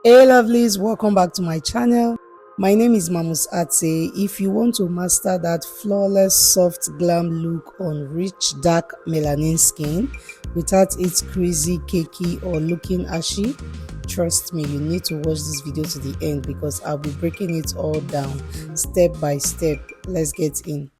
Hey lovelies, welcome back to my channel. My name is Mamus Ate. If you want to master that flawless soft glam look on rich dark melanin skin without it crazy, cakey or looking ashy, trust me, you need to watch this video to the end because I'll be breaking it all down step by step. Let's get in.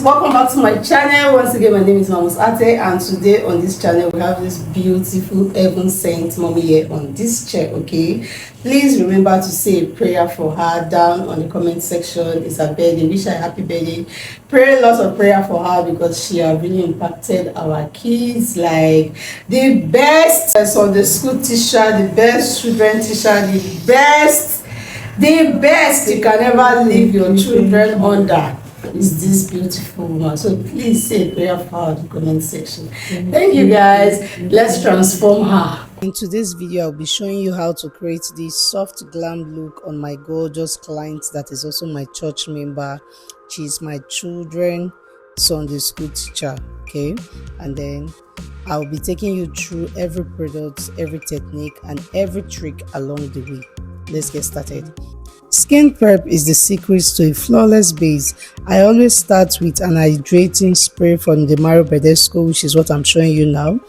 Welcome back to my channel. Once again, my name is Mamus Ate, and today on this channel we have this beautiful heaven sent mommy here on this chair. Okay, please remember to say a prayer for her down on the comment section. It's her birthday. Wish her a happy birthday. Pray lots of prayer for her because she has really impacted our kids like the best Sunday school teacher, the best children teacher, the best you can ever leave your children under is this beautiful woman. So please say a prayer for her in the comment section. Thank you guys. Let's transform her. In today's video, I'll be showing you how to create this soft glam look on my gorgeous client that is also my church member. She's my children Sunday school teacher. Okay, and then I'll be taking you through every product, every technique, and every trick along the way. Let's get started. Skin prep is the secret to a flawless base. I always start with an hydrating spray from the Mario Badescu, which is what I'm showing you now,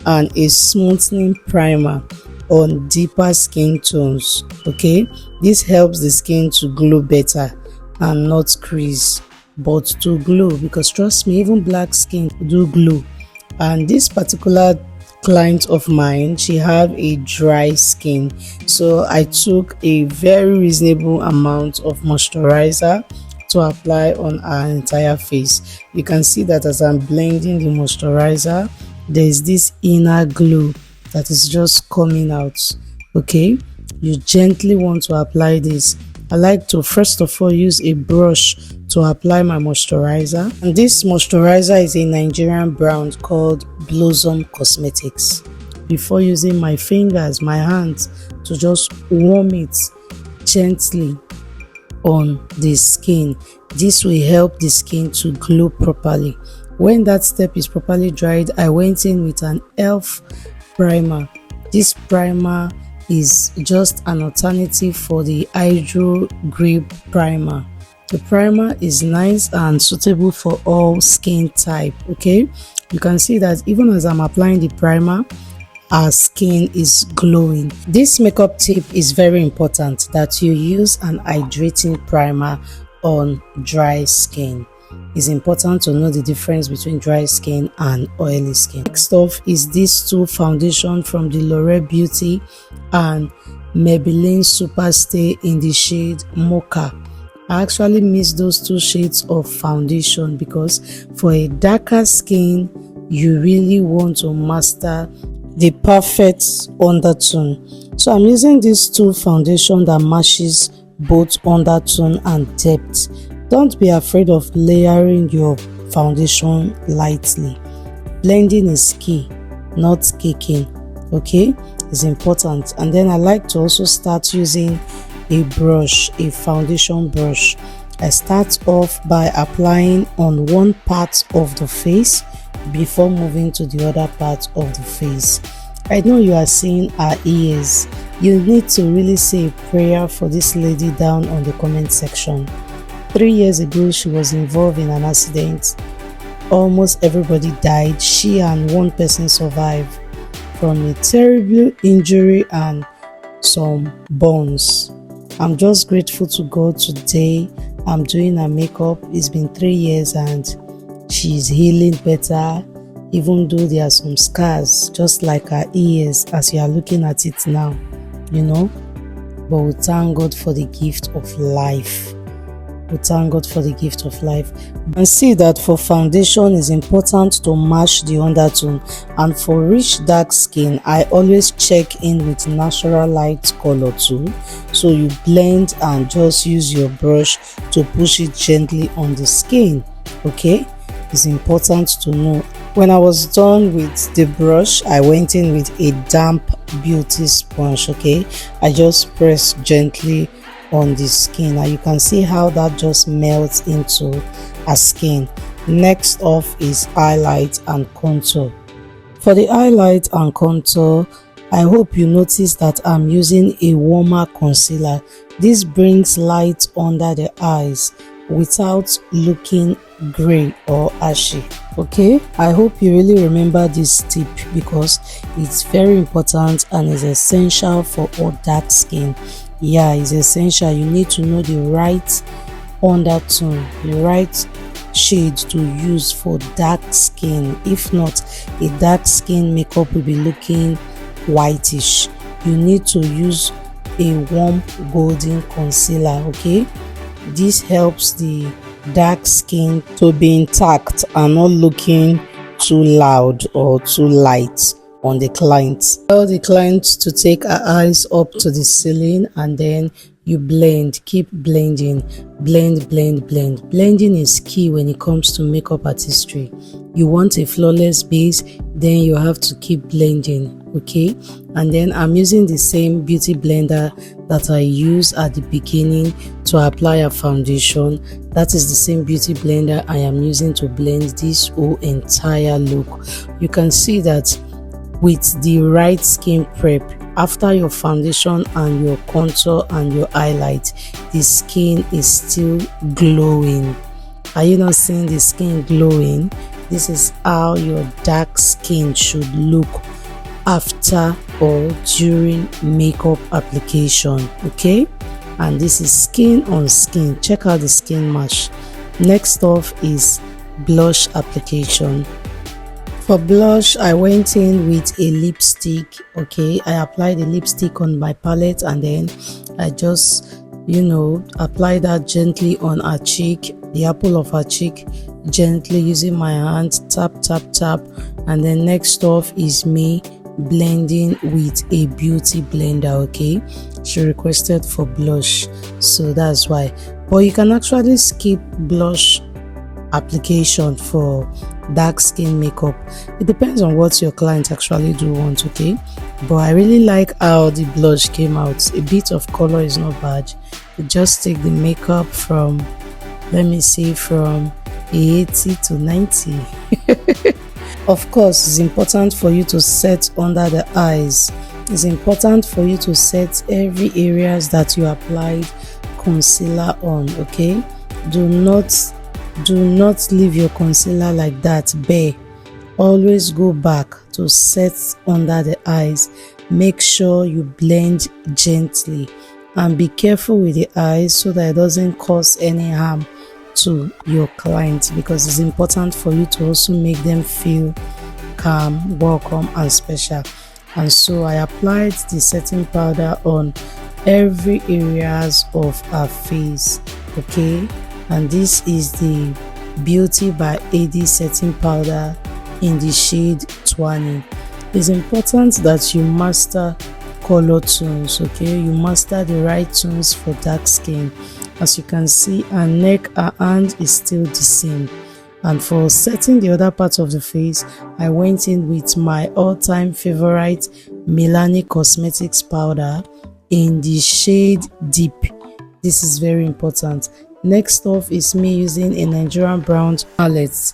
and a smoothing primer on deeper skin tones. Okay, this helps the skin to glow better and not crease, but to glow, because trust me, even black skin do glow. And this particular client of mine, she have a dry skin, so I took a very reasonable amount of moisturizer to apply on her entire face. You can see that as I'm blending the moisturizer, there's this inner glow that is just coming out. Okay, you gently want to apply this. I like to first of all use a brush to apply my moisturizer, and this moisturizer is a Nigerian brand called Blossom Cosmetics. Before using my fingers, my hands, to just warm it gently on the skin. This will help the skin to glow properly. When that step is properly dried, I went in with an e.l.f. primer. This primer is just an alternative for the Hydro Grip primer. The primer is nice and suitable for all skin type. Okay, you can see that even as I'm applying the primer, our skin is glowing. This makeup tip is very important, that you use an hydrating primer on dry skin. It's important to know the difference between dry skin and oily skin. Next off is this two foundation from the L'Oreal Beauty and Maybelline Superstay in the shade Mocha. I actually mix those two shades of foundation because for a darker skin, you really want to master the perfect undertone. So I'm using these two foundation that matches both undertone and depth. Don't be afraid of layering your foundation lightly. Blending is key, not caking. Okay, it's important. And then I like to also start using a brush, a foundation brush. I start off by applying on one part of the face before moving to the other part of the face. I know you are seeing her ears. You need to really say a prayer for this lady down on the comment section. 3 years ago, she was involved in an accident. Almost everybody died. She and one person survived from a terrible injury and some burns. I'm just grateful to God today. I'm doing her makeup. It's been 3 years and she's healing better, even though there are some scars just like her ears as you are looking at it now, you know. But we thank God for the gift of life. We thank God for the gift of life. And see that for foundation, it's important to match the undertone, and for rich dark skin, I always check in with natural light color too. So you blend and just use your brush to push it gently on the skin. Okay, it's important to know. When I was done with the brush, I went in with a damp beauty sponge. Okay, I just press gently on the skin, and you can see how that just melts into her skin. Next off is highlight and contour. For the highlight and contour, I hope you notice that I'm using a warmer concealer. This brings light under the eyes without looking gray or ashy. Okay, I hope you really remember this tip because it's very important and is essential for all dark skin. Yeah, it's essential. You need to know the right undertone, the right shade to use for dark skin. If not, a dark skin makeup will be looking whitish. You need to use a warm golden concealer. Okay, this helps the dark skin to be intact and not looking too loud or too light on the client. Tell the client to take her eyes up to the ceiling and then you blend. Keep blending. Blend. Blending is key when it comes to makeup artistry. You want a flawless base, then you have to keep blending. Okay, and then I'm using the same beauty blender that I use at the beginning to apply a foundation. That is the same beauty blender I am using to blend this whole entire look. You can see that with the right skin prep, after your foundation and your contour and your highlight, the skin is still glowing. Are you not seeing the skin glowing? This is how your dark skin should look after or during makeup application. Okay, and this is skin on skin. Check out the skin match. Next off is blush application. For blush, I went in with a lipstick. Okay, I applied the lipstick on my palette and then I just apply that gently on her cheek, the apple of her cheek, gently using my hand, tap, and then next off is me blending with a beauty blender. Okay, she requested for blush, so that's why, but you can actually skip blush application for dark skin makeup. It depends on what your client actually do want. Okay, but I really like how the blush came out. A bit of color is not bad. You just take the makeup from, let me see, from 80 to 90. Of course, it's important for you to set under the eyes. It's important for you to set every areas that you applied concealer on. Okay, do not leave your concealer like that bare. Always go back to set under the eyes. Make sure you blend gently and be careful with the eyes so that it doesn't cause any harm to your client, because it's important for you to also make them feel calm, welcome and special. And so I applied the setting powder on every areas of her face. Okay, and this is the Beauty by AD setting powder in the shade 20. It's important that you master color tones. Okay, you master the right tones for dark skin. As you can see, her neck, her hand is still the same. And for setting the other part of the face, I went in with my all-time favorite Milani Cosmetics powder in the shade Deep. This is very important. Next off is me using a Nigerian brown palette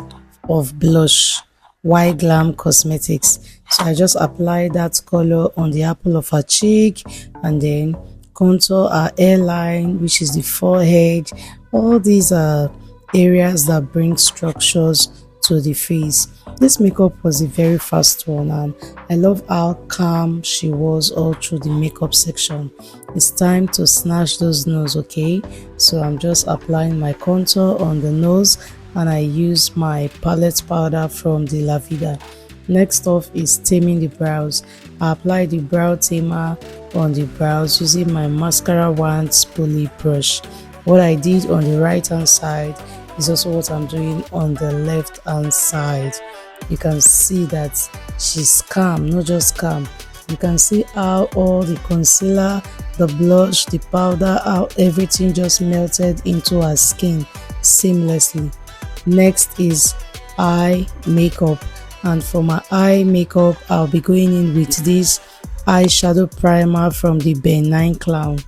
of blush, White Glam Cosmetics. So I just apply that color on the apple of her cheek and then contour her hairline, which is the forehead. All these are areas that bring structures to the face. This makeup was a very fast one and I love how calm she was all through the makeup section. It's time to snatch those nose. Okay, so I'm just applying my contour on the nose and I use my palette powder from the La Vida. Next off is taming the brows. I apply the brow tamer on the brows using my mascara wand spoolie brush. What I did on the right hand side is also what I'm doing on the left hand side. You can see that she's calm, not just calm. You can see how all the concealer, the blush, the powder, how everything just melted into her skin seamlessly. Next is eye makeup, and for my eye makeup I'll be going in with this eyeshadow primer from the Benign Clown.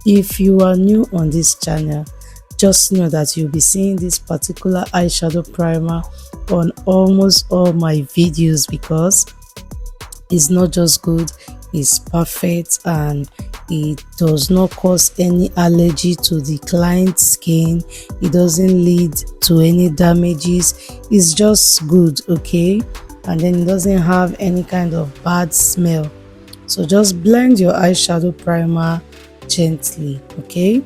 If you are new on this channel, just know that you'll be seeing this particular eyeshadow primer on almost all my videos because It's not just good, it's perfect, and it does not cause any allergy to the client's skin. It doesn't lead to any damages. It's just good, okay? And then it doesn't have any kind of bad smell. So just blend your eyeshadow primer gently, okay?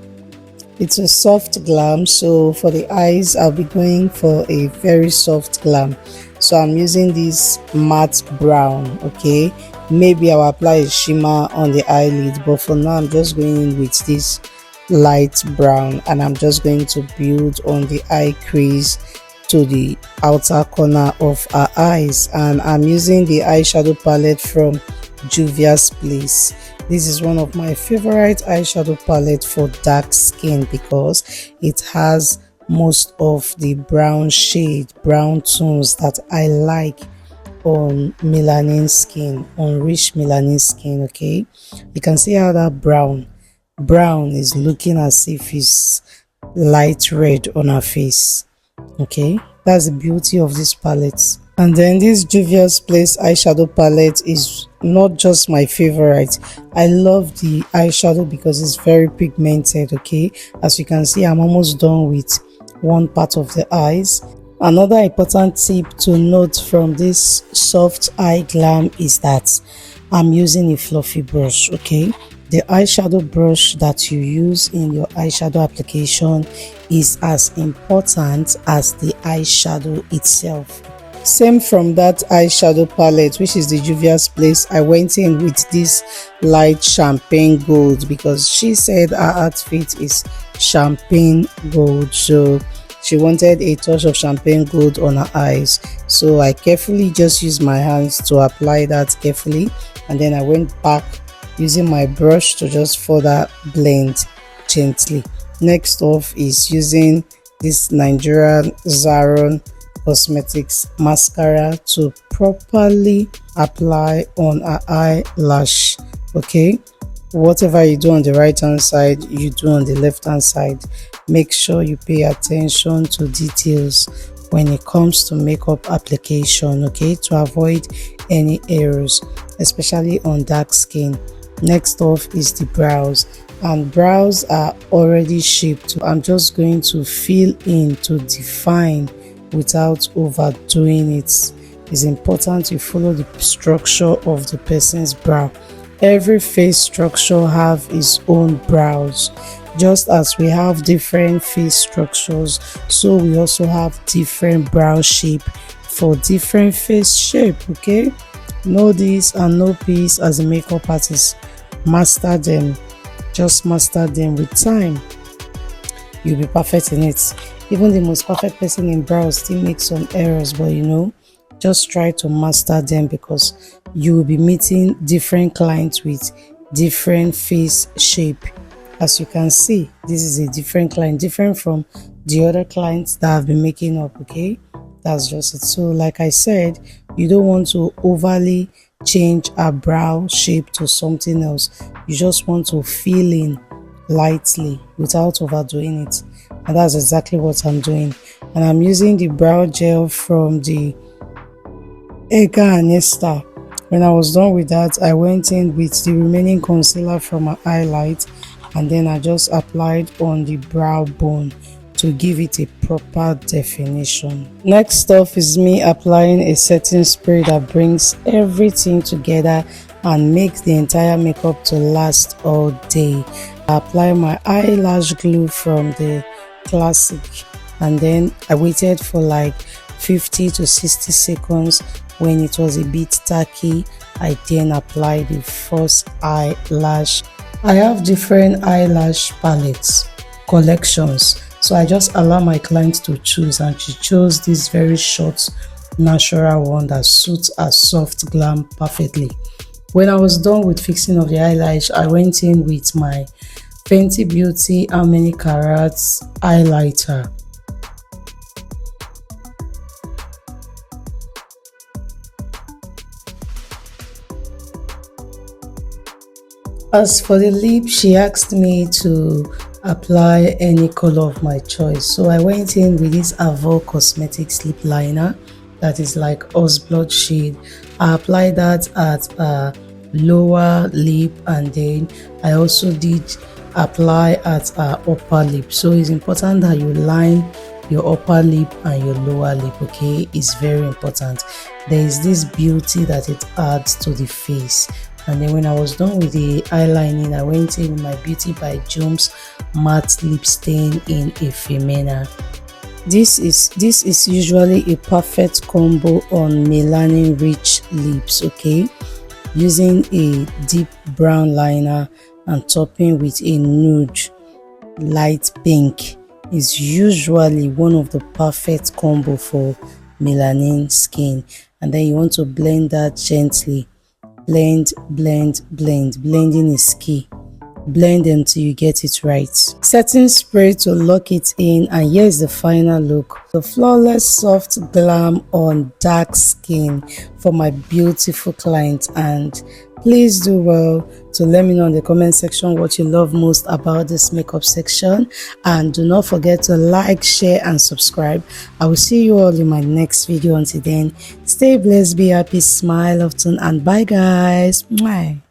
It's a soft glam, so for the eyes I'll be going for a very soft glam. So I'm using this matte brown, okay? Maybe I'll apply a shimmer on the eyelid, but for now I'm just going in with this light brown, and I'm just going to build on the eye crease to the outer corner of our eyes. And I'm using the eyeshadow palette from Juvia's Place. This is one of my favorite eyeshadow palette for dark skin because it has most of the brown tones that I like on melanin skin, on rich melanin skin. Okay, you can see how that brown is looking as if it's light red on her face. Okay, that's the beauty of this palette. And then this Juvia's Place eyeshadow palette is not just my favorite. I love the eyeshadow because it's very pigmented. Okay, as you can see, I'm almost done with one part of the eyes. Another important tip to note from this soft eye glam is that I'm using a fluffy brush. Okay, the eyeshadow brush that you use in your eyeshadow application is as important as the eyeshadow itself. Same from that eyeshadow palette, which is the Juvia's Place. I went in with this light champagne gold because she said her outfit is champagne gold, so she wanted a touch of champagne gold on her eyes. So I carefully just used my hands to apply that carefully, and then I went back using my brush to just further blend gently. Next off is using this Nigerian Zaron Cosmetics mascara to properly apply on our eyelash. Okay, whatever you do on the right hand side, you do on the left hand side. Make sure you pay attention to details when it comes to makeup application, okay, to avoid any errors, especially on dark skin. Next off is the brows, and brows are already shaped. I'm just going to fill in to define without overdoing it. It's important to follow the structure of the person's brow. Every face structure have its own brows. Just as we have different face structures, so we also have different brow shape for different face shape. Okay, know this and know peace as a makeup artist. Master them, just master them. With time you'll be perfect in it. Even the most perfect person in brows still makes some errors, but you know, just try to master them because you will be meeting different clients with different face shape. As you can see, this is a different client, different from the other clients that have been making up. Okay, that's just it. So like I said, you don't want to overly change a brow shape to something else. You just want to fill in lightly without overdoing it, and that's exactly what I'm doing. And I'm using the brow gel from the Edgar and Esther. When I was done with that, I went in with the remaining concealer from my highlight, and then I just applied on the brow bone to give it a proper definition. Next off is me applying a setting spray that brings everything together and makes the entire makeup to last all day. I apply my eyelash glue from the Classic, and then I waited for like 50 to 60 seconds. When it was a bit tacky, I then applied the first eyelash. I have different eyelash palettes, collections, so I just allow my client to choose, and she chose this very short natural one that suits a soft glam perfectly. When I was done with fixing of the eyelash, I went in with my Fenty Beauty How Many Carats highlighter. As for the lip, she asked me to apply any color of my choice, so I went in with this Avon Cosmetics lip liner that is like rose blood shade. I applied that at lower lip, and then I also did apply at upper lip. So it's important that you line your upper lip and your lower lip. Okay, it's very important. There is this beauty that it adds to the face. And then when I was done with the eyelining, I went in with my Beauty by Jones matte lip stain in a Femina. This is usually a perfect combo on melanin rich lips. Okay, using a deep brown liner and topping with a nude light pink is usually one of the perfect combo for melanin skin. And then you want to blend that gently. Blend, blend, blend. Blending is key. Blend until you get it right. Setting spray to lock it in, and here's the final look. The flawless soft glam on dark skin for my beautiful client. And please do well to let me know in the comment section what you love most about this makeup section, and do not forget to like, share and subscribe. I will see you all in my next video. Until then, stay blessed, be happy, smile often, and bye guys. Mwah.